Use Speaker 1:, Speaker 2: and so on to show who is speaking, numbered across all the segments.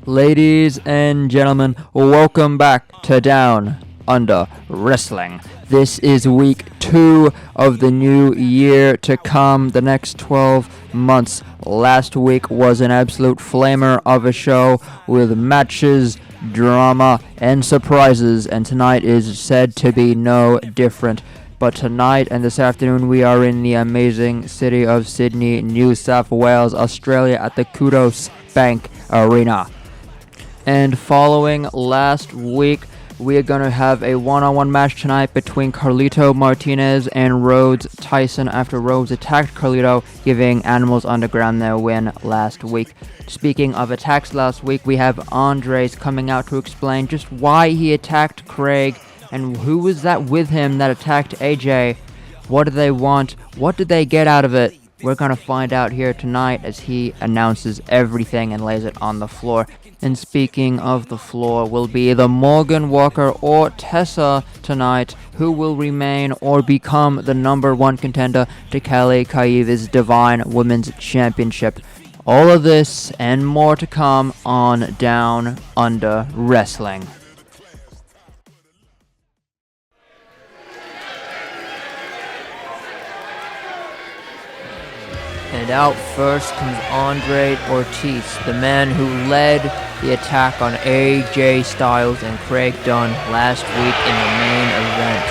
Speaker 1: Ladies and gentlemen, welcome back to Down Under Wrestling. This is week 2 of the new year to come, the next 12 months. Last week was an absolute flamer of a show with matches, drama, and surprises, and tonight is said to be no different. But tonight and this afternoon we are in the amazing city of Sydney, New South Wales, Australia at the Kudos Bank Arena. And following last week, we are going to have a one-on-one match tonight between Carlito, Martinez, and Rhodes, Tyson after Rhodes attacked Carlito, giving Animals Underground their win last week. Speaking of attacks last week, we have Andres coming out to explain just why he attacked Craig and who was that with him that attacked AJ. What do they want? What did they get out of it? We're going to find out here tonight as he announces everything and lays it on the floor. And speaking of the floor, will be the Morgan Walker or Tessa tonight, who will remain or become the number 1 contender to 𝐂𝐇𝐀𝐋𝐄 Divine Women's Championship. All of this and more to come on Down Under Wrestling. And out first comes Andre Ortiz, the man who led the attack on AJ Styles and Craig Dunn last week in the main event.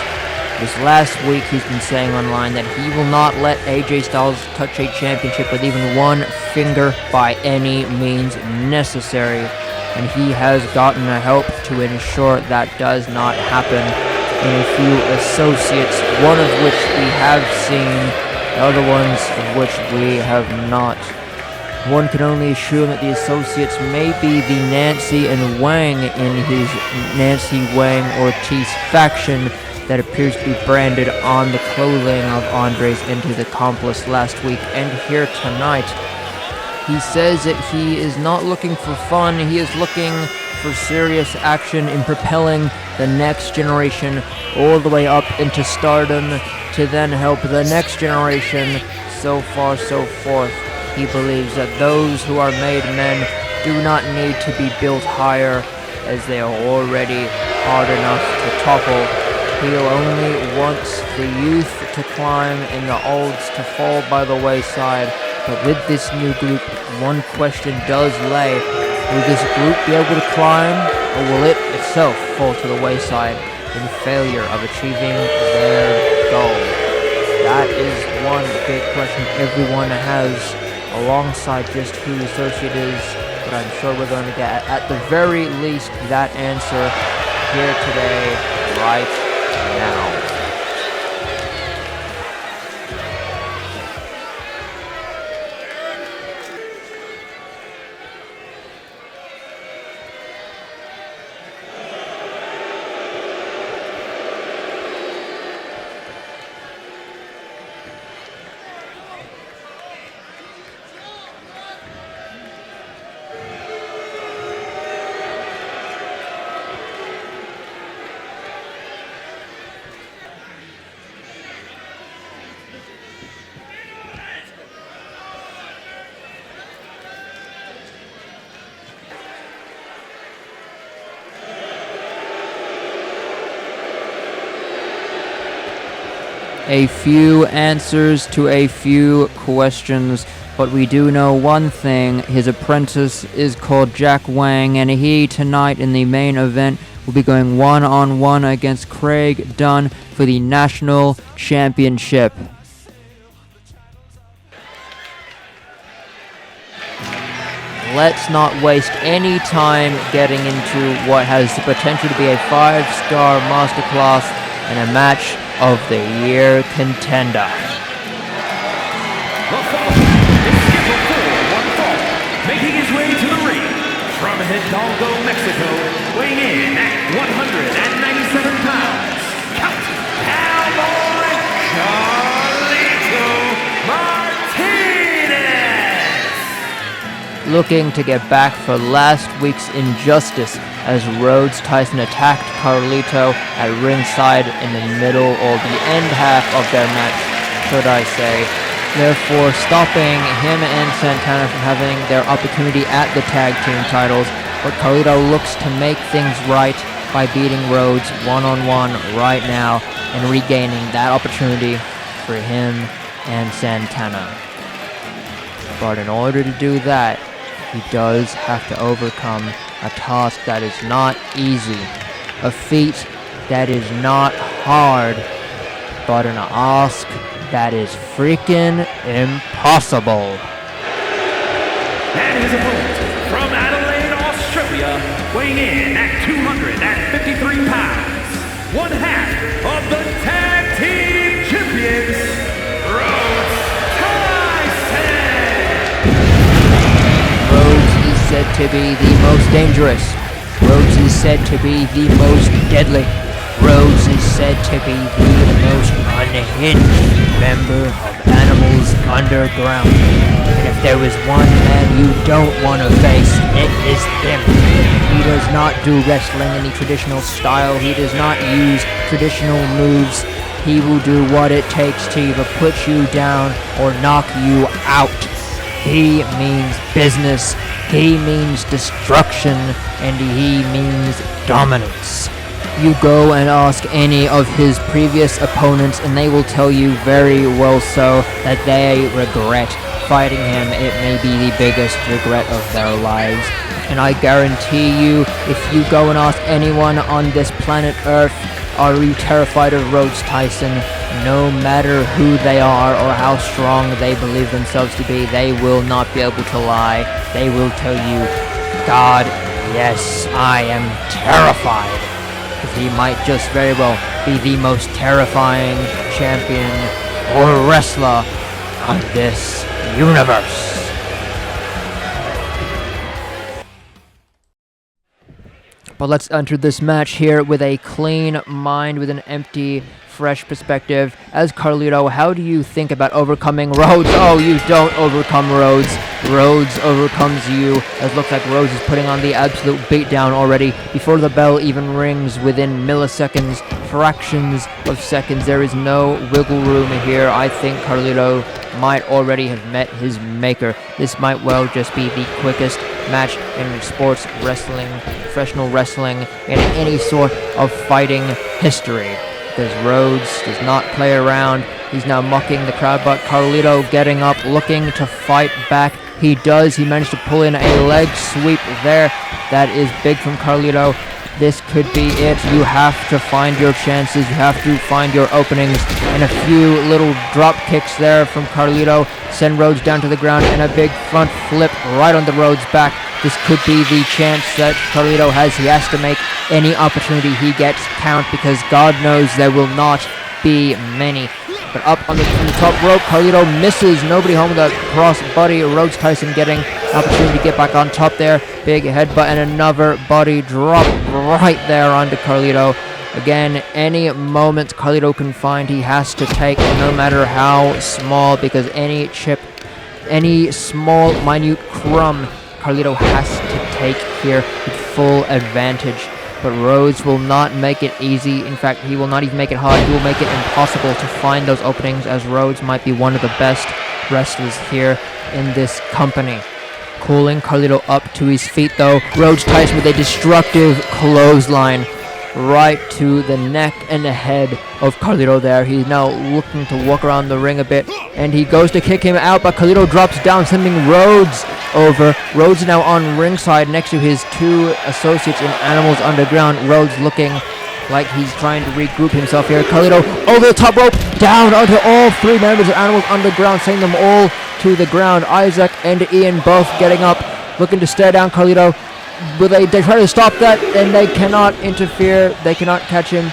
Speaker 1: This last week he's been saying online that he will not let AJ Styles touch a championship with even one finger by any means necessary. And he has gotten the help to ensure that does not happen in a few associates, one of which we have seen, other ones of which we have not. One can only assume that the associates may be the Nancy and Wang in his Nancy Wang Ortiz faction that appears to be branded on the clothing of Andres into the accomplice last week and here tonight. He says that he is not looking for fun, he is looking for serious action in propelling the next generation all the way up into stardom to then help the next generation, so far, so forth. He believes that those who are made men do not need to be built higher, as they are already hard enough to topple. He'll only wants the youth to climb and the olds to fall by the wayside. But with this new group, one question does lay. Will this group be able to climb, or will it itself fall to the wayside in failure of achieving their goal? That is one big question everyone has, alongside just who the associate is, but I'm sure we're going to get, at the very least, that answer here today, right now. A few answers to a few questions, but we do know one thing. His apprentice is called Jack Wang, and he tonight in the main event will be going one-on-one against Craig Dunn for the National Championship. Let's not waste any time getting into what has the potential to be a 5-star masterclass and a match of the year contender.
Speaker 2: The following is scheduled for one fall, making his way to the ring from Hidalgo, Mexico, weighing in at 197 pounds, Count Cowboy Carlito Martinez.
Speaker 1: Looking to get back for last week's injustice as Rhodes Tyson attacked Carlito at ringside in the middle or the end half of their match, should I say. Therefore, stopping him and Santana from having their opportunity at the tag team titles. but Carlito looks to make things right by beating Rhodes one-on-one right now and regaining that opportunity for him and Santana. But in order to do that, he does have to overcome a task that is not easy, a feat that is not hard, but an ask that is freaking impossible.
Speaker 2: And his opponent from Adelaide, Australia, weighing in at 253 pounds, one half of the tag team champions, Rhodes Tyson.
Speaker 1: Rhodes is said to be the most dangerous. Rhodes is said to be the most deadly. Rhodes is said to be the most unhinged member of Animals Underground. And if there was one man you don't want to face, it is him. He does not do wrestling in the traditional style. He does not use traditional moves. He will do what it takes to either put you down or knock you out. He means business, he means destruction, and he means dominance. You go and ask any of his previous opponents and they will tell you very well so that they regret fighting him. It may be the biggest regret of their lives. And I guarantee you, if you go and ask anyone on this planet Earth, are you terrified of Rhodes Tyson? No matter who they are or how strong they believe themselves to be, they will not be able to lie. They will tell you, God, yes, I am terrified. He might just very well be the most terrifying champion or wrestler on this universe. But let's enter this match here with a clean mind, with an empty, fresh perspective. As Carlito, how do you think about overcoming Rhodes? Oh, you don't overcome Rhodes. Rhodes overcomes you. It looks like Rhodes is putting on the absolute beatdown already before the bell even rings, within milliseconds, fractions of seconds. There is no wiggle room here. I think Carlito might already have met his maker. This might well just be the quickest match in sports wrestling, professional wrestling, in any sort of fighting history. Because Rhodes does not play around. He's now mocking the crowd, but Carlito getting up, looking to fight back. He does. He managed to pull in a leg sweep there. That is big from Carlito. This could be it. You have to find your chances. You have to find your openings. And a few little drop kicks there from Carlito send Rhodes down to the ground, and a big front flip right on the Rhodes back. This could be the chance that Carlito has. He has to make any opportunity he gets count, because God knows there will not be many. But up on from the top rope, Carlito misses. Nobody home with a cross body. Rhodes Tyson getting an opportunity to get back on top there. Big headbutt and another body drop right there onto Carlito. Again, any moment Carlito can find, he has to take, no matter how small, because any chip, any small, minute crumb, Carlito has to take here with full advantage. But Rhodes will not make it easy. In fact, he will not even make it hard. He will make it impossible to find those openings, as Rhodes might be one of the best wrestlers here in this company. Pulling Carlito up to his feet, though. Rhodes Tyson with a destructive clothesline right to the neck and the head of Carlito there. He's now looking to walk around the ring a bit, and he goes to kick him out, but Carlito drops down, sending Rhodes over. Rhodes now on ringside next to his two associates in Animals Underground. Rhodes looking like he's trying to regroup himself here. Carlito over the top rope, down onto all three members of Animals Underground, sending them all to the ground. Isaac and Ian both getting up, looking to stare down Carlito. But they try to stop that, and they cannot interfere. They cannot catch him.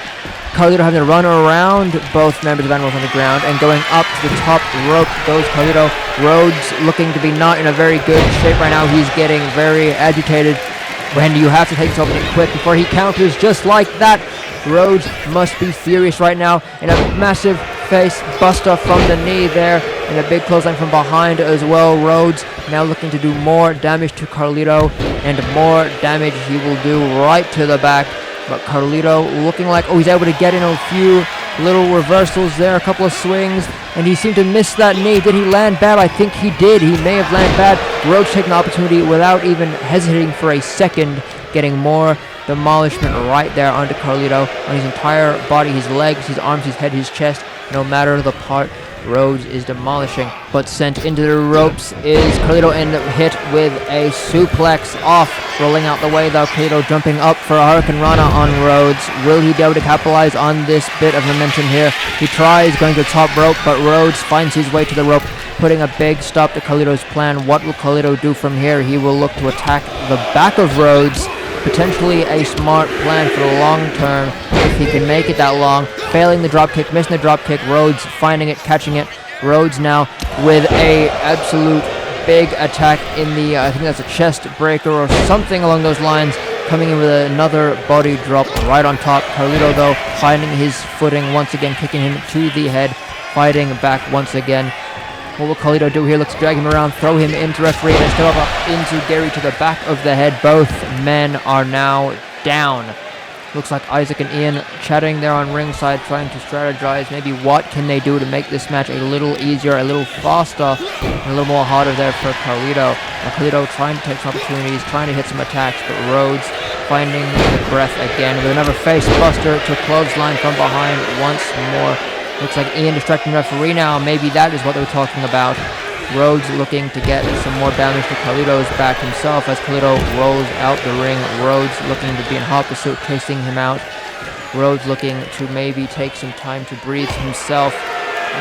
Speaker 1: Carlito having to run around both members of Animals Underground, and going up to the top rope goes Carlito. Rhodes looking to be not in a very good shape right now. He's getting very agitated. When you have to take this opening quick before he counters just like that. Rhodes must be furious right now, in a massive face buster from the knee there, and a big clothesline from behind as well. Rhodes now looking to do more damage to Carlito, and more damage he will do right to the back. But Carlito looking like, oh, he's able to get in a few Little reversals there, a couple of swings, and he seemed to miss that knee. Did he land bad? I think he did. He may have landed bad. Rhodes taking the opportunity without even hesitating for a second, getting more demolishment right there onto Carlito, on his entire body, his legs, his arms, his head, his chest. No matter the part, Rhodes is demolishing. But sent into the ropes is Carlito, and hit with a suplex off. Rolling out the way though, Carlito jumping up for a Hurricane Rana on Rhodes. Will he be able to capitalize on this bit of momentum here? He tries going to the top rope, but Rhodes finds his way to the rope, putting a big stop to Carlito's plan. What will Carlito do from here? He will look to attack the back of Rhodes. Potentially a smart plan for the long term if he can make it that long. Failing the drop kick, missing the drop kick. Rhodes finding it, catching it. Rhodes now with a absolute big attack in the, I think that's a chest breaker or something along those lines. Coming in with another body drop right on top. Carlito though finding his footing once again, kicking him to the head, fighting back once again. What will Carlito do here? Let's drag him around, throw him into referee, and step up into Gary to the back of the head. Both men are now down. Looks like Isaac and Ian chatting there on ringside, trying to strategize. Maybe what can they do to make this match a little easier, a little faster, and a little more harder there for Carlito. Now Carlito trying to take some opportunities, trying to hit some attacks, but Rhodes finding the breath again with another face buster to clothesline from behind once more. Looks like Ian distracting the referee now. Maybe that is what they were talking about. Rhodes looking to get some more damage to Carlito's back himself as Carlito rolls out the ring. Rhodes looking to be in hot pursuit, chasing him out. Rhodes looking to maybe take some time to breathe himself,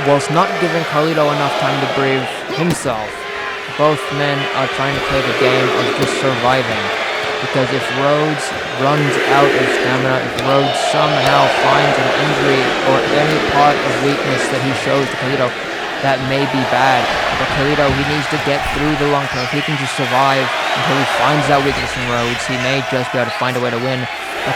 Speaker 1: whilst not giving Carlito enough time to breathe himself. Both men are trying to play the game of just surviving. Because if Rhodes runs out of stamina, if Rhodes somehow finds an injury or any part of weakness that he shows to Carlito, that may be bad. But Carlito, he needs to get through the long term. If he can just survive until he finds that weakness in Rhodes, he may just be able to find a way to win.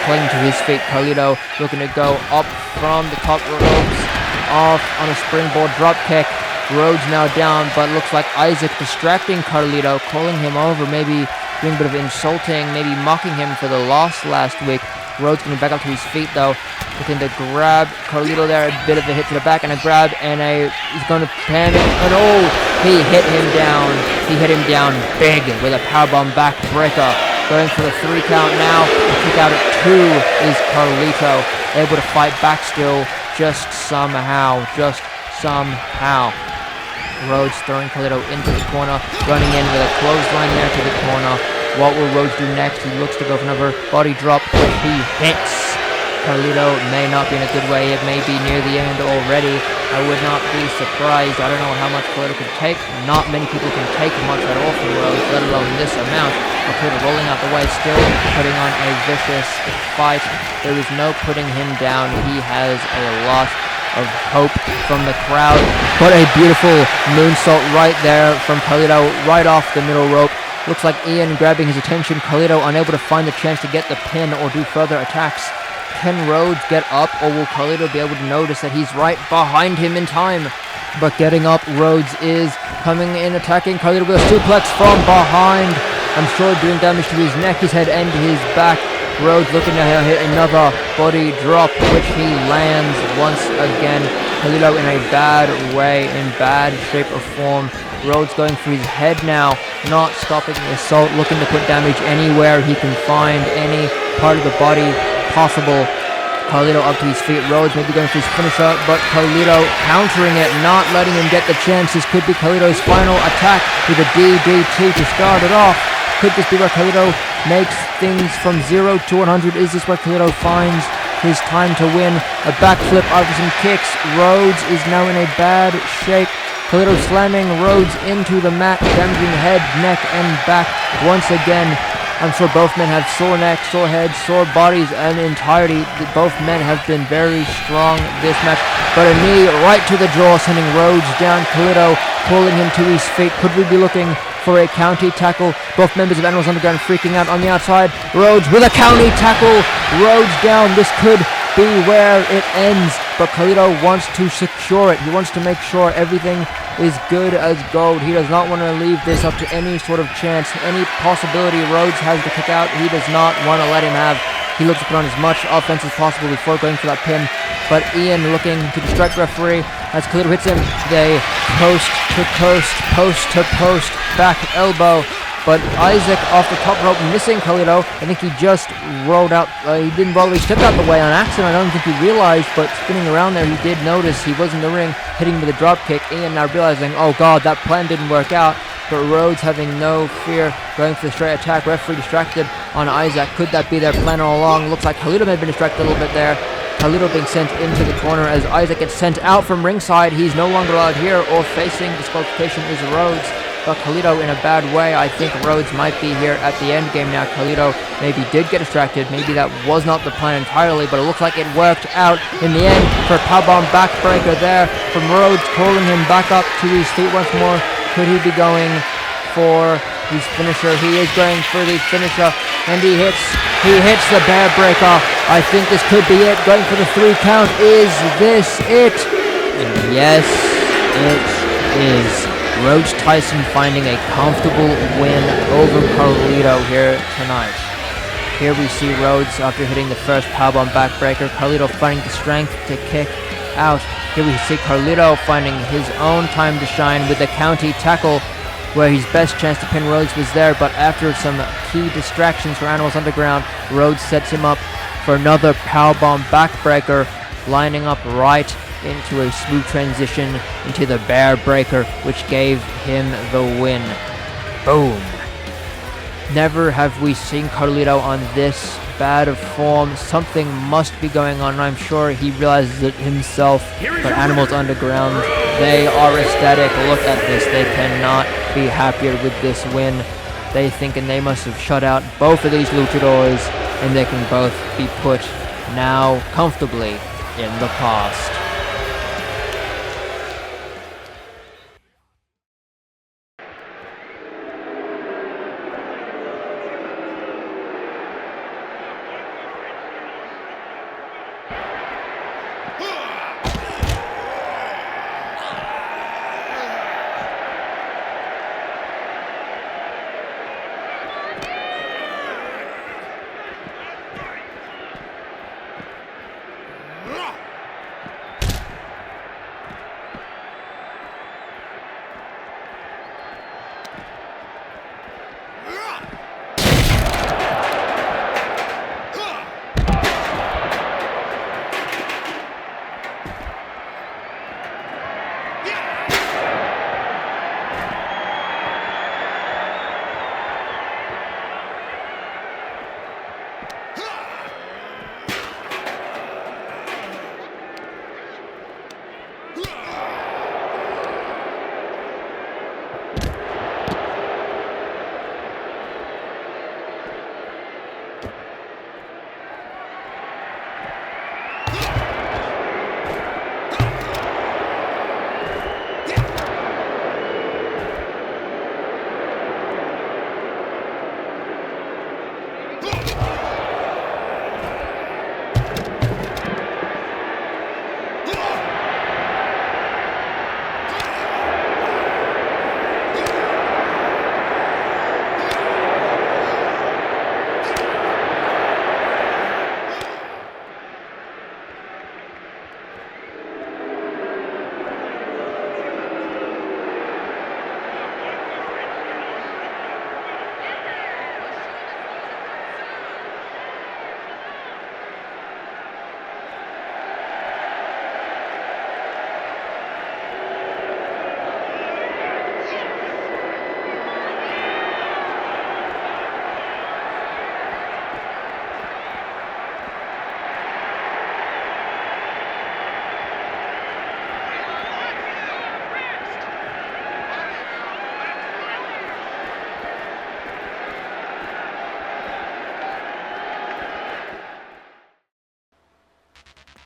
Speaker 1: Clinging to his feet, Carlito looking to go up from the top ropes, off on a springboard drop kick. Rhodes now down, but looks like Isaac distracting Carlito, calling him over, maybe doing a bit of insulting, maybe mocking him for the loss last week. Rhodes getting back up to his feet though, looking to grab Carlito there, a bit of a hit to the back and a grab, and he's going to panic, and oh, he hit him down. He hit him down big with a powerbomb backbreaker. Going for the 3 count now. The kick out at 2 is Carlito, able to fight back still, just somehow. Rhodes throwing Carlito into the corner, running in with a clothesline there to the corner. What will Rhodes do next? He looks to go for another body drop, which he hits. Carlito may not be in a good way. It may be near the end already. I would not be surprised. I don't know how much Carlito can take. Not many people can take much at all from Rhodes, let alone this amount. But Carlito rolling out the way, still putting on a vicious fight. There is no putting him down. He has a lot of hope from the crowd, but a beautiful moonsault right there from Carlito, right off the middle rope. Looks like Ian grabbing his attention. Carlito unable to find the chance to get the pin or do further attacks. Can Rhodes get up, or will Carlito be able to notice that he's right behind him in time? But getting up, Rhodes is coming in, attacking Carlito with a suplex from behind. I'm sure doing damage to his neck, his head, and his back. Rhodes looking to hit another body drop, which he lands once again. Carlito in a bad way, in bad shape or form. Rhodes going for his head now, not stopping the assault, looking to put damage anywhere he can find, any part of the body possible. Carlito up to his feet. Rhodes maybe going for his finisher, but Carlito countering it, not letting him get the chance. This could be Carlito's final attack with a DDT to start it off. Could this be where Carlito makes things from 0 to 100? Is this where Carlito finds his time to win? A backflip after some kicks. Rhodes is now in a bad shape. Carlito slamming Rhodes into the mat, damaging head, neck, and back once again. I'm sure both men have sore necks, sore heads, sore bodies, and in entirety, both men have been very strong this match. But a knee right to the jaw, sending Rhodes down. Carlito pulling him to his feet. Could we be looking for a county tackle? Both members of Animals Underground freaking out on the outside. Rhodes with a county tackle. Rhodes down. This could be where it ends, but Carlito wants to secure it. He wants to make sure everything is good as gold. He does not want to leave this up to any sort of chance, any possibility Rhodes has to kick out. He does not want to let him have. He looks to put on as much offense as possible before going for that pin. but Ian looking to distract referee as Carlito hits him. They post to post, back elbow. But Isaac off the top rope, missing Carlito. I think he just rolled out. He didn't roll, he stepped out the way on accident. I don't think he realized, but spinning around there, he did notice he was in the ring, hitting with a drop kick. Ian now realizing, oh god, that plan didn't work out. But Rhodes having no fear, going for the straight attack. Referee distracted on Isaac. Could that be their plan all along? Looks like Carlito may have been distracted a little bit there. Carlito being sent into the corner as Isaac gets sent out from ringside. He's no longer allowed here, or facing disqualification is Rhodes. But Carlito in a bad way. I think Rhodes might be here at the end game now. Carlito maybe did get distracted. Maybe that was not the plan entirely, but it looks like it worked out in the end for powerbomb backbreaker there from Rhodes, calling him back up to his feet once more. Could he be going for his finisher? He is going for the finisher, and he hits the bear breaker. I think this could be it. Going for the 3 count. Is this it? And yes, it is. Rhodes Tyson finding a comfortable win over Carlito here tonight. Here we see Rhodes after hitting the first powerbomb backbreaker. Carlito finding the strength to kick out. Here we see Carlito finding his own time to shine with the county tackle, where his best chance to pin Rhodes was there, but after some key distractions for Animals Underground, Rhodes sets him up for another powerbomb backbreaker, lining up right into a smooth transition into the bear breaker, which gave him the win. Boom. Never have we seen Carlito on this bad of form. Something must be going on, and I'm sure he realizes it himself. But Animals Underground, they are ecstatic. Look at this. They cannot be happier with this win. They thinking they must have shut out both of these luchadors, and they can both be put now comfortably in the past.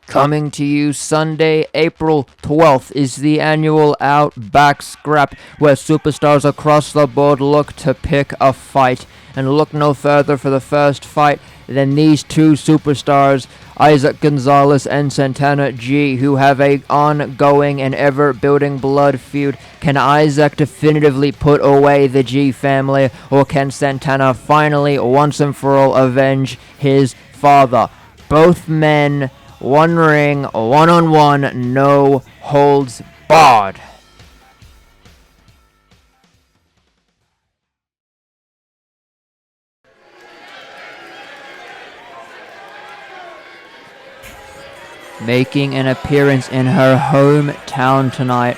Speaker 1: Coming to you Sunday, April 12th is the annual Outback Scrap, where superstars across the board look to pick a fight. And look no further for the first fight than these two superstars, Isaac Gonzalez and Santana G, who have a ongoing and ever-building blood feud. Can Isaac definitively put away the G family, or can Santana finally, once and for all, avenge his father? Both men one ring, one-on-one, no holds barred. Making an appearance in her hometown tonight,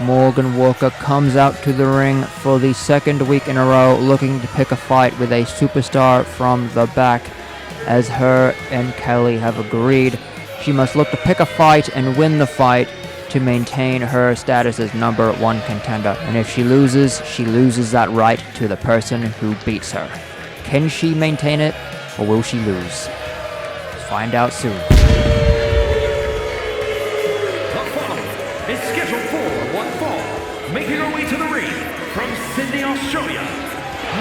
Speaker 1: Morgan Walker comes out to the ring for the second week in a row, looking to pick a fight with a superstar from the back. As her and Kelly have agreed, she must look to pick a fight and win the fight to maintain her status as number one contender. And if she loses that right to the person who beats her. Can she maintain it, or will she lose? Let's find out soon.
Speaker 2: Is scheduled for one fall, making her way to the ring from Sydney, Australia,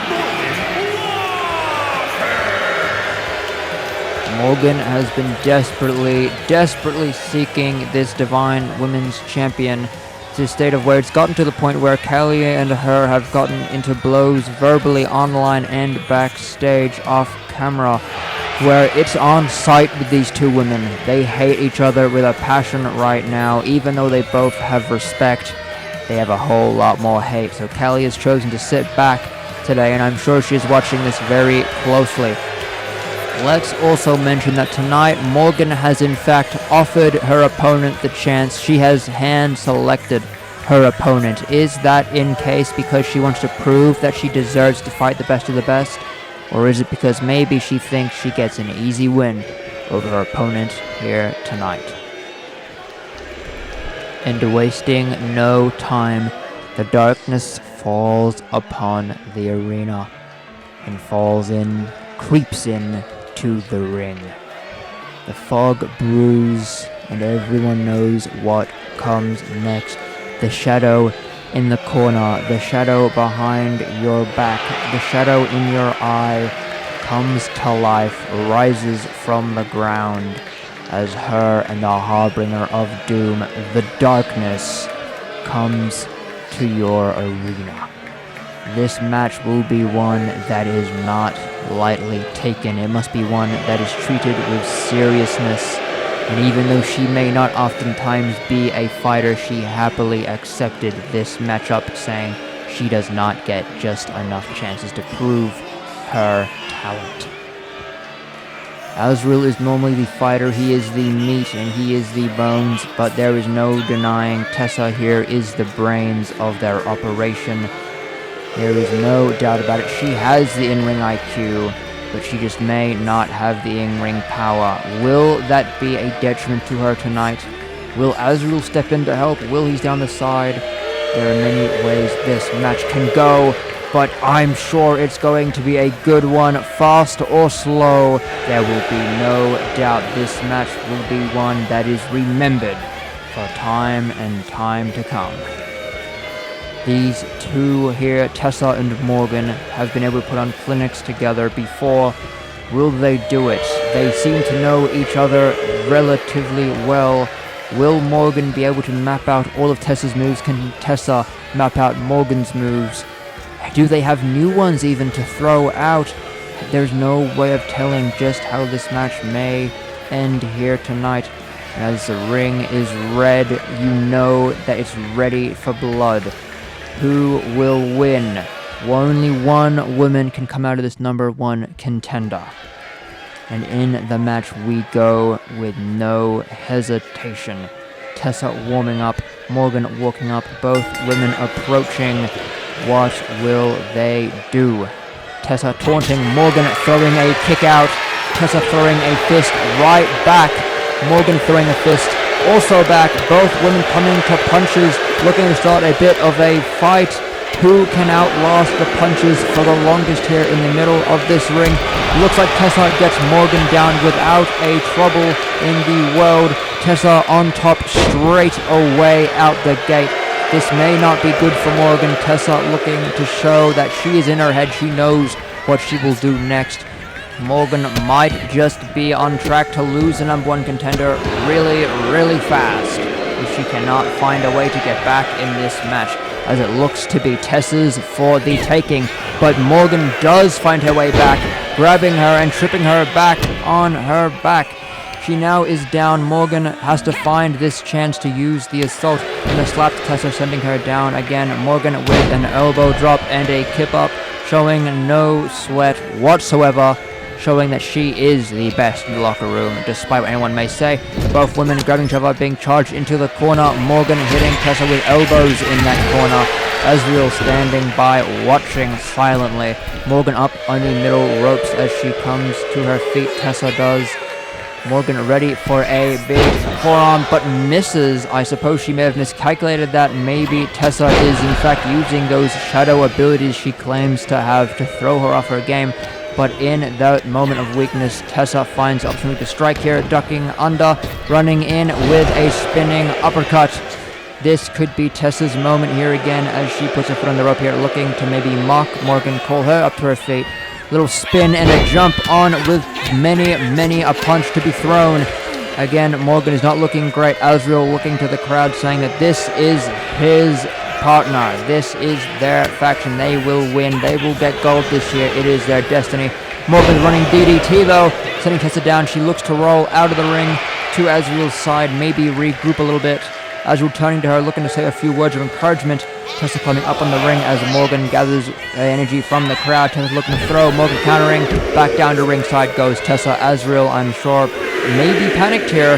Speaker 2: Morgan Walker.
Speaker 1: Morgan has been desperately seeking this Divine Women's Champion to the state of where it's gotten to the point where Kelly and her have gotten into blows verbally online and backstage off camera, where it's on site with these two women. They hate each other with a passion right now. Even though they both have respect, they have a whole lot more hate. So Kelly has chosen to sit back today, and I'm sure she's watching this very closely. Let's also mention that tonight Morgan has in fact offered her opponent the chance. She has hand-selected her opponent. Is that in case because she wants to prove that she deserves to fight the best of the best? Or is it because maybe she thinks she gets an easy win over her opponent here tonight? And wasting no time, the darkness falls upon the arena and creeps in to the ring. The fog brews and everyone knows what comes next. The shadow in the corner, the shadow behind your back, the shadow in your eye comes to life, rises from the ground as her and the harbinger of doom, the darkness, comes to your arena. This match will be one that is not lightly taken. It must be one that is treated with seriousness. And even though she may not oftentimes be a fighter, she happily accepted this matchup, saying she does not get just enough chances to prove her talent. Azrael is normally the fighter, he is the meat and he is the bones, but there is no denying Tessa here is the brains of their operation. There is no doubt about it. She has the in-ring IQ, but she just may not have the in-ring power. Will that be a detriment to her tonight? Will Azrael step in to help? Will he down the side? There are many ways this match can go, but I'm sure it's going to be a good one, fast or slow. There will be no doubt this match will be one that is remembered for time and time to come. These two here, Tessa and Morgan, have been able to put on clinics together before. Will they do it? They seem to know each other relatively well. Will Morgan be able to map out all of Tessa's moves? Can Tessa map out Morgan's moves? Do they have new ones even to throw out? There's no way of telling just how this match may end here tonight. As the ring is red, you know that it's ready for blood. Who will win? Only one woman can come out of this number one contender. And in the match we go with no hesitation. Tessa warming up, Morgan walking up, both women approaching. What will they do? Tessa taunting, Morgan throwing a kick out. Tessa throwing a fist right back. Morgan throwing a fist also back. Both women coming to punches, looking to start a bit of a fight. Who can outlast the punches for the longest here in the middle of this ring? Looks like Tessa gets Morgan down without a trouble in the world. Tessa on top straight away out the gate. This may not be good for Morgan. Tessa looking to show that she is in her head. She knows what she will do next. Morgan might just be on track to lose the number one contender really fast if she cannot find a way to get back in this match, as it looks to be Tessa's for the taking. But Morgan does find her way back, grabbing her and tripping her back on her back. She now is down. Morgan has to find this chance to use the assault and the slap to Tessa, sending her down again. Morgan with an elbow drop and a kip up, showing no sweat whatsoever, showing that she is the best in the locker room, despite what anyone may say. Both women grabbing each other, being charged into the corner. Morgan hitting Tessa with elbows in that corner. 𝐓𝐈𝐓 standing by, watching silently. Morgan up on the middle ropes as she comes to her feet. Tessa does. Morgan ready for a big forearm, but misses. I suppose she may have miscalculated that. Maybe Tessa is in fact using those shadow abilities she claims to have to throw her off her game. But in that moment of weakness, Tessa finds the opportunity to strike here, ducking under, running in with a spinning uppercut. This could be Tessa's moment here again as she puts her foot on the rope here, looking to maybe mock Morgan, call her up to her feet. Little spin and a jump on with many a punch to be thrown. Again, Morgan is not looking great. 𝐓𝐈𝐓 looking to the crowd, saying that this is his partner. This is their faction. They will win. They will get gold this year. It is their destiny. Morgan's running DDT though, sending Tessa down. She looks to roll out of the ring to 𝐓𝐈𝐓's side, maybe regroup a little bit. 𝐓𝐈𝐓 turning to her, looking to say a few words of encouragement. Tessa climbing up on the ring as Morgan gathers energy from the crowd. Tessa looking to throw, Morgan countering. Back down to ringside goes Tessa. 𝐓𝐈𝐓, I'm sure, maybe panicked here,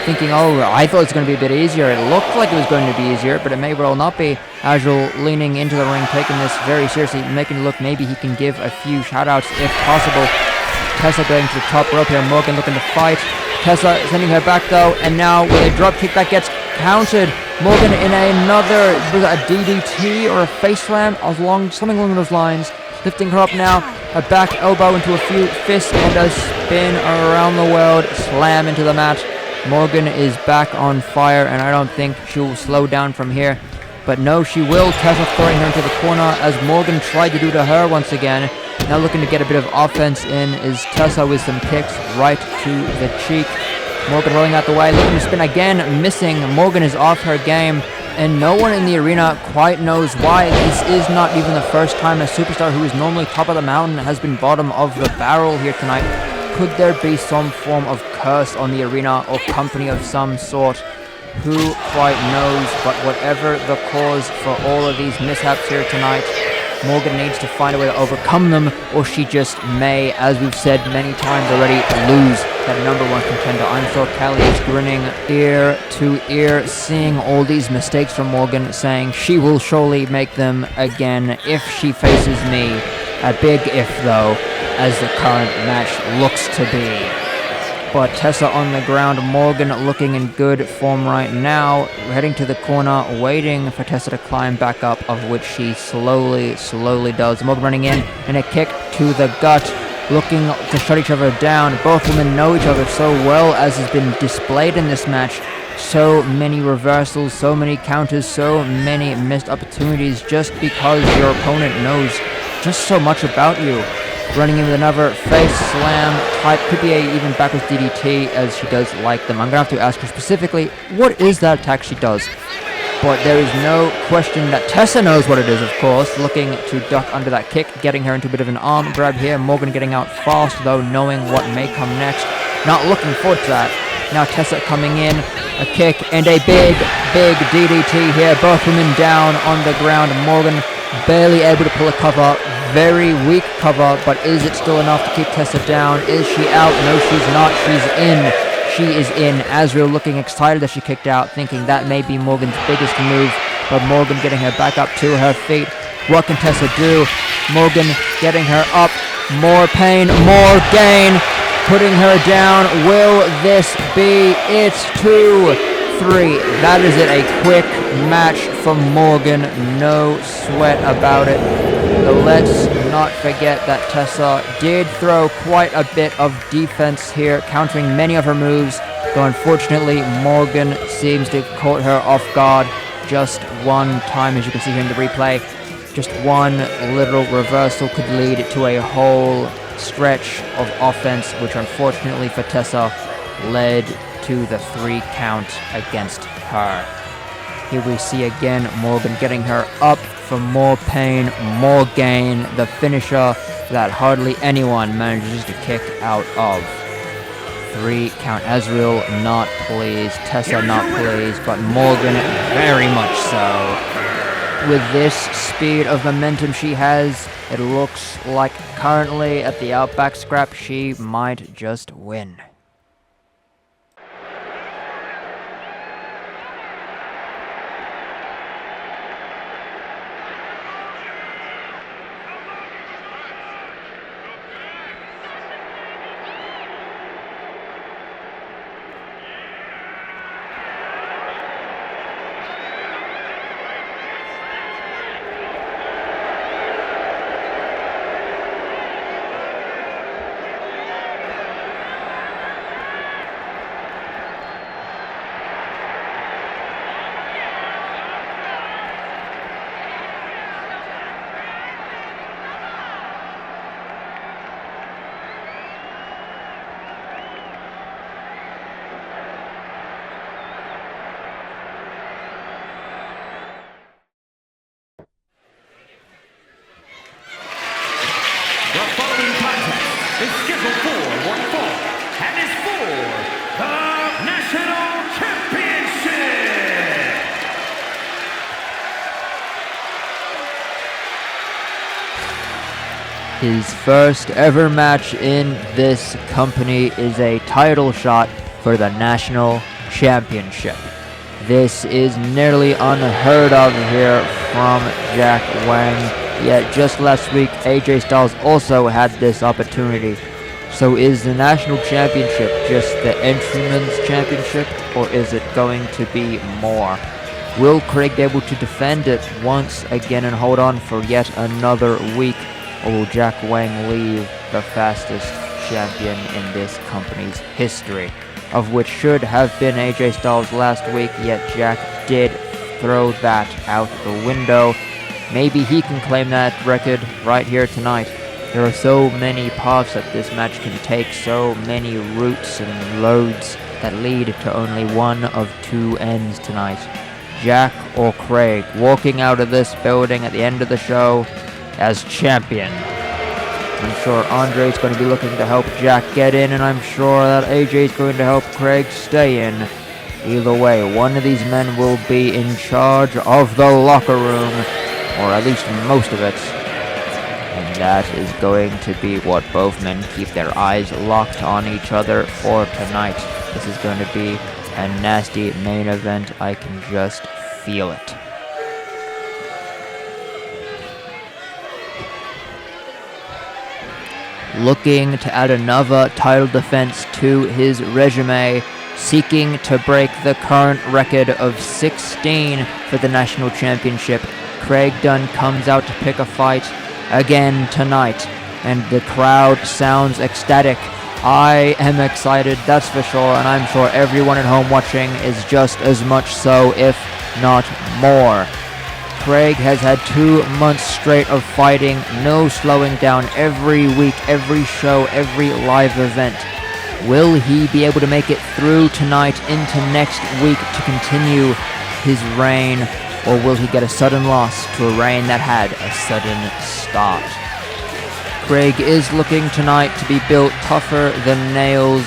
Speaker 1: thinking, oh, I thought it was going to be a bit easier. It looked like it was going to be easier, but it may well not be. 𝐓𝐈𝐓 leaning into the ring, taking this very seriously, making it look maybe he can give a few shoutouts if possible. Tessa going to the top rope here. Morgan looking to fight. Tessa sending her back though, and now with a drop kick that gets counted. Morgan in another, was it a DDT or a face slam? Something along those lines. Lifting her up now, a back elbow into a few fists and a spin around the world, slam into the mat. Morgan is back on fire, and I don't think she'll slow down from here. But no, she will. Tessa throwing her into the corner as Morgan tried to do to her once again. Now looking to get a bit of offense in is Tessa with some kicks right to the cheek. Morgan rolling out the way, looking to spin again, missing. Morgan is off her game, and no one in the arena quite knows why. This is not even the first time a superstar who is normally top of the mountain has been bottom of the barrel here tonight. Could there be some form of curse on the arena or company of some sort? Who quite knows, but whatever the cause for all of these mishaps here tonight, Morgan needs to find a way to overcome them, or she just may, as we've said many times already, lose that #1 contender. I'm sure Kelly is grinning ear to ear, seeing all these mistakes from Morgan, saying she will surely make them again if she faces me. A big if, though, as the current match looks to be. But Tessa on the ground, Morgan looking in good form right now, heading to the corner, waiting for Tessa to climb back up, of which she slowly does. Morgan running in, and a kick to the gut, looking to shut each other down. Both women know each other so well, as has been displayed in this match. So many reversals, so many counters, so many missed opportunities, just because your opponent knows just so much about you. Running in with another face slam type, could be a even backwards DDT, as she does like them. I'm going to have to ask her specifically, what is that attack she does? But there is no question that Tessa knows what it is, of course. Looking to duck under that kick, getting her into a bit of an arm grab here. Morgan getting out fast, though, knowing what may come next. Not looking forward to that. Now Tessa coming in, a kick, and a big DDT here. Both women down on the ground. Morgan barely able to pull a cover. Very weak cover, but is it still enough to keep Tessa down? Is she out? No, she's not. She's in. She is in. 𝐓𝐈𝐓 looking excited that she kicked out, thinking that may be Morgan's biggest move, but Morgan getting her back up to her feet. What can Tessa do? Morgan getting her up. More pain, more gain. Putting her down. Will this be it? 2-3. That is it. A quick match for Morgan. No sweat about it. But let's not forget that Tessa did throw quite a bit of defense here, countering many of her moves, though unfortunately Morgan seems to have caught her off guard just one time, as you can see here in the replay. Just one little reversal could lead to a whole stretch of offense, which unfortunately for Tessa led to the 3 count against her. Here we see again Morgan getting her up for more pain, more gain, the finisher that hardly anyone manages to kick out of. 3 count. Azrael not pleased, Tessa not pleased, but Morgan very much so. With this speed of momentum she has, it looks like currently at the Outback scrap she might just win.
Speaker 2: The following contest is scheduled for one fall and is for the National Championship.
Speaker 1: His first ever match in this company is a title shot for the National Championship. This is nearly unheard of here from Jack Wang. Yet just last week, AJ Styles also had this opportunity. So is the National Championship just the Entryman's Championship, or is it going to be more? Will Craig be able to defend it once again and hold on for yet another week, or will Jack Wang leave the fastest champion in this company's history, of which should have been AJ Styles last week, yet Jack did throw that out the window. Maybe he can claim that record right here tonight. There are so many paths that this match can take, so many routes and roads that lead to only one of two ends tonight. Jack or Craig walking out of this building at the end of the show as champion. I'm sure Andre's going to be looking to help Jack get in, and I'm sure that AJ's going to help Craig stay in. Either way, one of these men will be in charge of the locker room, or at least most of it. And that is going to be what both men keep their eyes locked on each other for tonight. This is going to be a nasty main event. I can just feel it. Looking to add another title defense to his resume, seeking to break the current record of 16 for the National Championship. Craig Dunn comes out to pick a fight again tonight, and the crowd sounds ecstatic. I am excited, that's for sure, and I'm sure everyone at home watching is just as much so, if not more. Craig has had 2 months straight of fighting, no slowing down, every week, every show, every live event. Will he be able to make it through tonight into next week to continue his reign? Or will he get a sudden loss to a reign that had a sudden start? Craig is looking tonight to be built tougher than nails,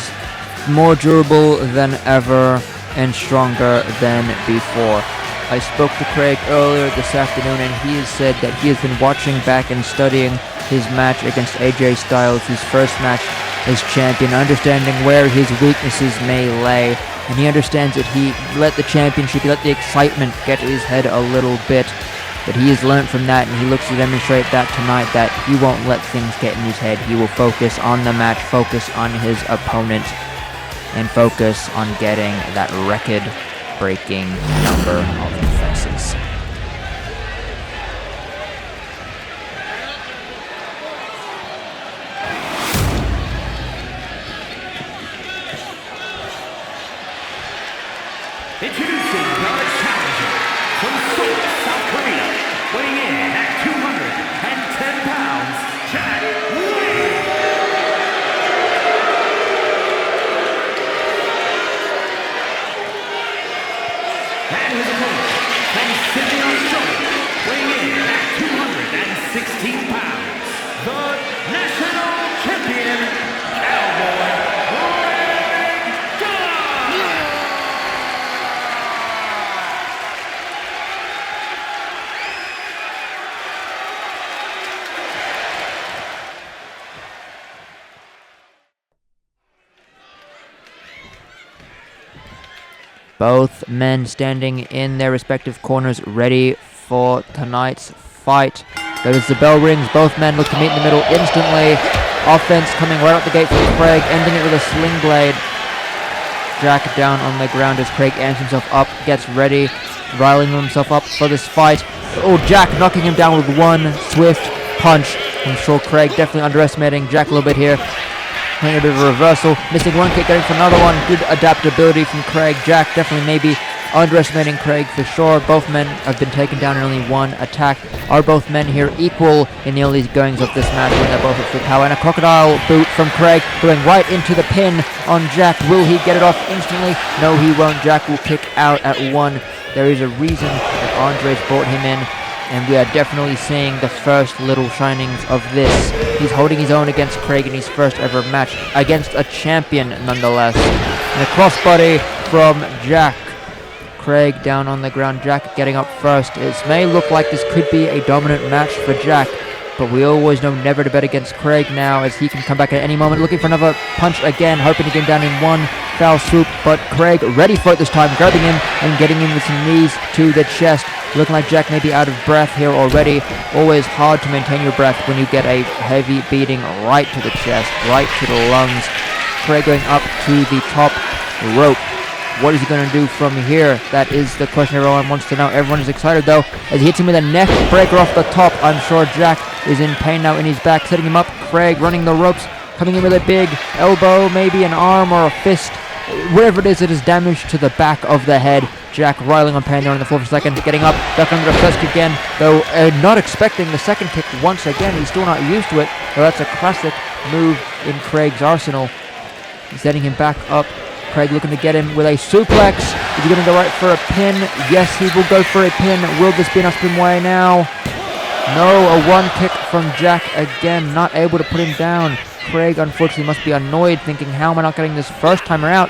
Speaker 1: more durable than ever, and stronger than before. I spoke to Craig earlier this afternoon, and he has said that he has been watching back and studying his match against AJ Styles, his first match as champion, understanding where his weaknesses may lay. And he understands that he let the championship, he let the excitement get to his head a little bit. But he has learned from that, and he looks to demonstrate that tonight, that he won't let things get in his head. He will focus on the match, focus on his opponent, and focus on getting that record-breaking number of defenses.
Speaker 2: Introducing our challenger from Seoul, South Korea, weighing in at 210 pounds, Jack Wang. And his opponent from Sydney, Australia, weighing in at 216 pounds, the national champion, Cowboy Ray.
Speaker 1: Both men standing in their respective corners, ready for tonight's fight. Goes the bell rings. Both men look to meet in the middle instantly. Offense coming right out the gate from Craig, ending it with a sling blade. Jack down on the ground as Craig amps himself up, gets ready, riling himself up for this fight. Oh, Jack knocking him down with one swift punch. I'm sure Craig definitely underestimating Jack a little bit here. Playing a bit of a reversal, missing one kick, getting for another one. Good adaptability from Craig. Jack definitely maybe underestimating Craig for sure. Both men have been taken down in only one attack. Are both men here equal in the early goings of this match when they're both at full power? And a crocodile boot from Craig going right into the pin on Jack. Will he get it off instantly? No, he won't. Jack will kick out at one. There is a reason that Andres brought him in, and we are definitely seeing the first little shinings of this. He's holding his own against Craig in his first ever match against a champion nonetheless. And a crossbody from Jack. Craig down on the ground, Jack getting up first. It may look like this could be a dominant match for Jack, but we always know never to bet against Craig now, as he can come back at any moment, looking for another punch again, hoping to get him down in one foul swoop, but Craig ready for it this time, grabbing him and getting him with some knees to the chest. Looking like Jack may be out of breath here already. Always hard to maintain your breath when you get a heavy beating right to the chest, right to the lungs. Craig going up to the top rope. What is he going to do from here? That is the question everyone wants to know. Everyone is excited though, as he hits him with a neck breaker off the top. I'm sure Jack is in pain now in his back, setting him up. Craig running the ropes, coming in with a big elbow, maybe an arm or a fist. Whatever it is damage to the back of the head. Jack riling on pain there on the floor for a second, getting up, back under the first kick again, though not expecting the second kick once again. He's still not used to it, though that's a classic move in Craig's arsenal. He's setting him back up. Craig looking to get him with a suplex. Is he going to go right for a pin? Yes, he will go for a pin. Will this be enough to put him away now? No, a one kick from Jack again, not able to put him down. Craig unfortunately must be annoyed, thinking, how am I not getting this first timer out?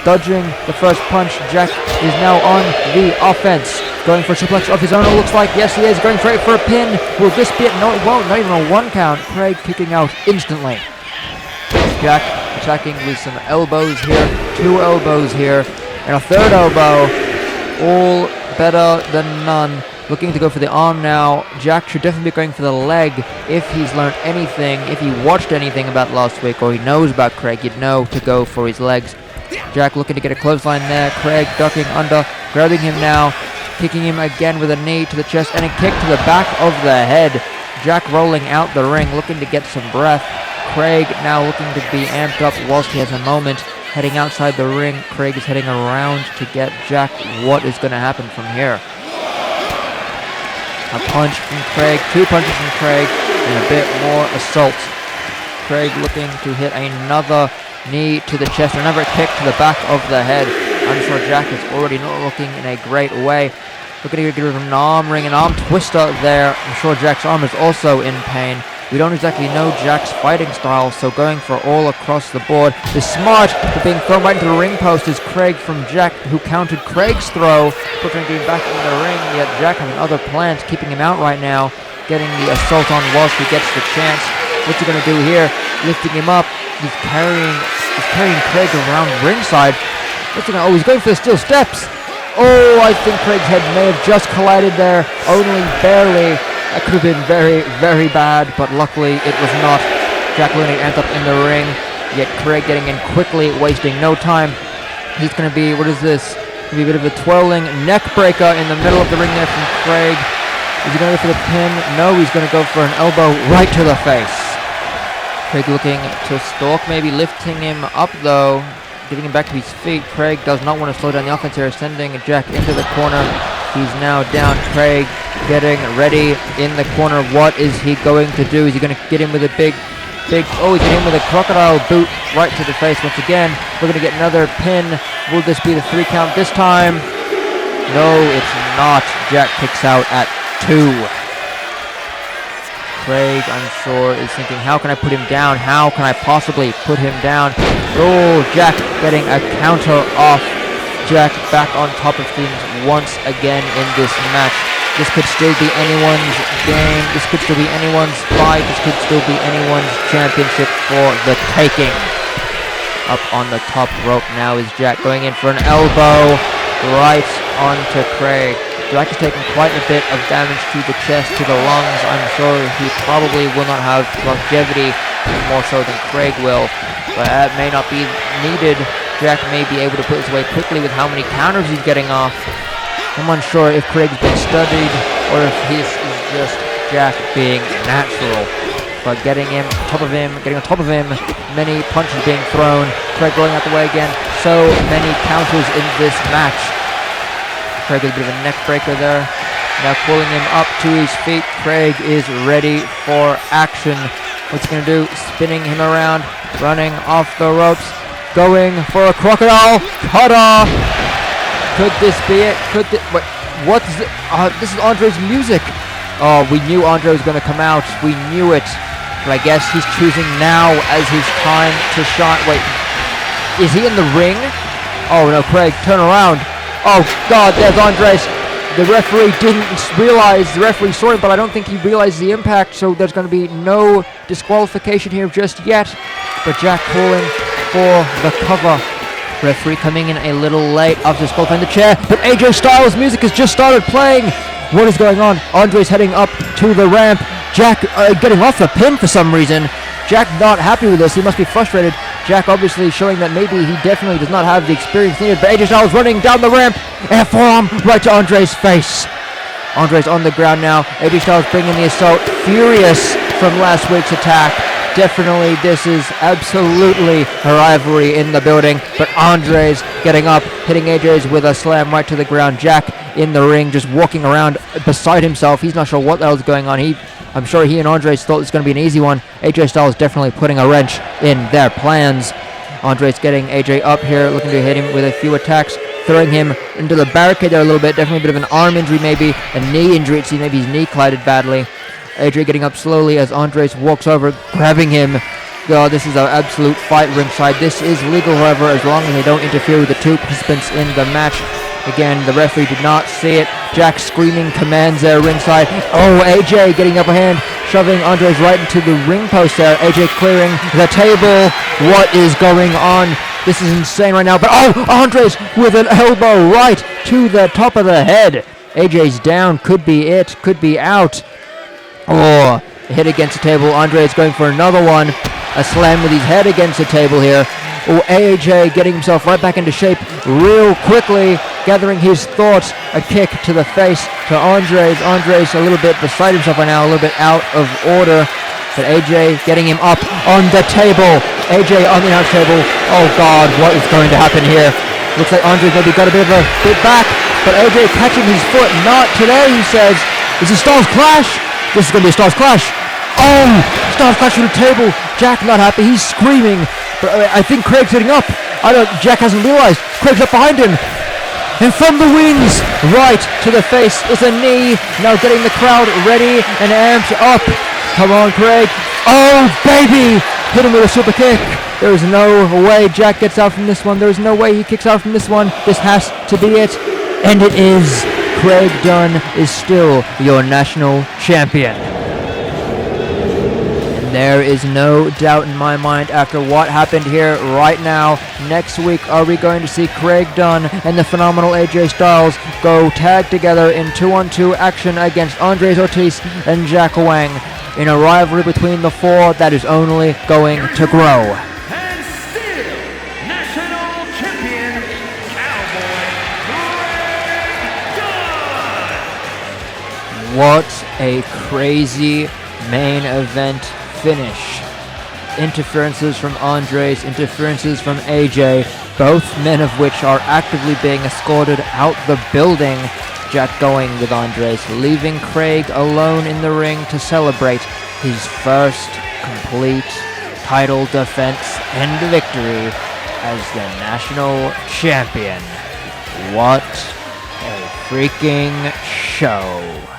Speaker 1: Dodging the first punch, Jack is now on the offense. Going for a suplex of his own, it looks like. Yes, he is. Going straight for a pin. Will this be it? No, it won't. Not even a one count. Craig kicking out instantly. Jack attacking with some elbows here. Two elbows here. And a third elbow. All better than none. Looking to go for the arm now. Jack should definitely be going for the leg if he's learned anything, if he watched anything about last week, or he knows about Craig, you'd know to go for his legs. Jack looking to get a clothesline there. Craig ducking under, grabbing him now, kicking him again with a knee to the chest and a kick to the back of the head. Jack rolling out the ring, looking to get some breath. Craig now looking to be amped up whilst he has a moment. Heading outside the ring, Craig is heading around to get Jack. What is going to happen from here? A punch from Craig, two punches from Craig, and a bit more assault. Craig looking to hit another knee to the chest, another kick to the back of the head. I'm sure Jack is already not looking in a great way. Looking to get rid of an arm ring, an arm twister there. I'm sure Jack's arm is also in pain. We don't exactly know Jack's fighting style, so going for all across the board is smart, but being thrown right into the ring post is Craig from Jack, who countered Craig's throw, putting him back in the ring, yet Jack having other plans, keeping him out right now, getting the assault on whilst he gets the chance. What's he going to do here? Lifting him up. He's carrying Craig around ringside. What's he going to, he's going for the steel steps. Oh, I think Craig's head may have just collided there, only barely. That could have been very, very bad, but luckily it was not. Jack Looney ends up in the ring, yet Craig getting in quickly, wasting no time. He's going to be, what is this? Going to be a bit of a twirling neck breaker in the middle of the ring there from Craig. Is he going to go for the pin? No, he's going to go for an elbow right to the face. Craig looking to stalk, maybe lifting him up though, getting him back to his feet. Craig does not want to slow down the offense here, sending Jack into the corner. He's now down. Craig getting ready in the corner. What is he going to do? Is he going to get him with a big, oh, he's getting him with a crocodile boot right to the face once again. We're going to get another pin. Will this be the 3 count this time? No, it's not. Jack kicks out at 2. Craig, I'm sure, is thinking, how can I put him down? How can I possibly put him down? Oh, Jack getting a counter off. Jack back on top of things once again in this match. This could still be anyone's game. This could still be anyone's fight. This could still be anyone's championship for the taking. Up on the top rope now is Jack going in for an elbow. right onto Craig. Jack has taken quite a bit of damage to the chest, to the lungs. I'm sure he probably will not have longevity, more so than Craig will, but that may not be needed. Jack may be able to put this away quickly with how many counters he's getting off. I'm unsure if Craig's been studied or if this is just Jack being natural. But getting on top of him, many punches being thrown. Craig going out the way again. So many counters in this match. Craig with a bit of a neck breaker there. Now pulling him up to his feet. Craig is ready for action. What's he going to do? Spinning him around, running off the ropes, going for a crocodile cutter. Could this be it? Wait, what is it? This is Andre's music. Oh, we knew Andre was going to come out. We knew it. But I guess he's choosing now as his time to shine. Wait, is he in the ring? Oh no, Craig, turn around. Oh God, there's Andres. The referee didn't realize, the referee saw him, but I don't think he realized the impact, so there's going to be no disqualification here just yet. But Jack calling for the cover. Referee coming in a little late after disqualifying the chair, but AJ Styles' music has just started playing. What is going on? Andre's heading up to the ramp. Jack getting off the pin for some reason. Jack not happy with this. He must be frustrated. Jack obviously showing that maybe he definitely does not have the experience needed. But AJ Styles running down the ramp. And a forearm right to Andre's face. Andre's on the ground now. AJ Styles bringing the assault. Furious from last week's attack. Definitely, this is absolutely a rivalry in the building. But Andre's getting up, hitting AJ's with a slam right to the ground. Jack in the ring, just walking around beside himself. He's not sure what the hell's going on. I'm sure he and Andres thought it was going to be an easy one. AJ Styles definitely putting a wrench in their plans. Andres getting AJ up here, looking to hit him with a few attacks, throwing him into the barricade there a little bit. Definitely a bit of an arm injury, maybe a knee injury. It seems maybe his knee collided badly. AJ getting up slowly as Andres walks over, grabbing him. Oh, this is an absolute fight ringside. This is legal, however, as long as they don't interfere with the two participants in the match. Again, the referee did not see it. Jack screaming commands there ringside. Oh, AJ getting upper hand, shoving Andres right into the ring post there. AJ clearing the table. What is going on? This is insane right now. But oh, Andres with an elbow right to the top of the head. AJ's down. Could be it. Could be out. Oh, hit against the table. Andres going for another one. A slam with his head against the table here. Oh, AJ getting himself right back into shape real quickly, gathering his thoughts. A kick to the face to Andres. Andres a little bit beside himself right now, a little bit out of order. But AJ getting him up on the table. AJ on the announce table. Oh God, what is going to happen here? Looks like Andres maybe got a bit of a bit back, but AJ catching his foot. Not today, he says. Is it Styles Clash? This is going to be a Styles Clash. Oh, Styles Clash to the table. Jack not happy. He's screaming. But I think Craig's getting up. Jack hasn't realized. Craig's up behind him. And from the wings, right to the face is a knee. Now getting the crowd ready and amped up. Come on, Craig. Oh, baby. Hit him with a super kick. There is no way Jack gets out from this one. There is no way he kicks out from this one. This has to be it. And it is. Craig Dunn is still your national champion. There is no doubt in my mind after what happened here right now. Next week, are we going to see Craig Dunn and the phenomenal AJ Styles go tag together in 2-on-2 action against Andres Ortiz and Jack Wang in a rivalry between the four that is only going to grow.
Speaker 2: And still, national champion, Cowboy Craig Dunn.
Speaker 1: What a crazy main event finish. Interferences from Andres, interferences from AJ, both men of which are actively being escorted out the building. Jack going with Andres, leaving Craig alone in the ring to celebrate his first complete title defense and victory as the national champion. What a freaking show.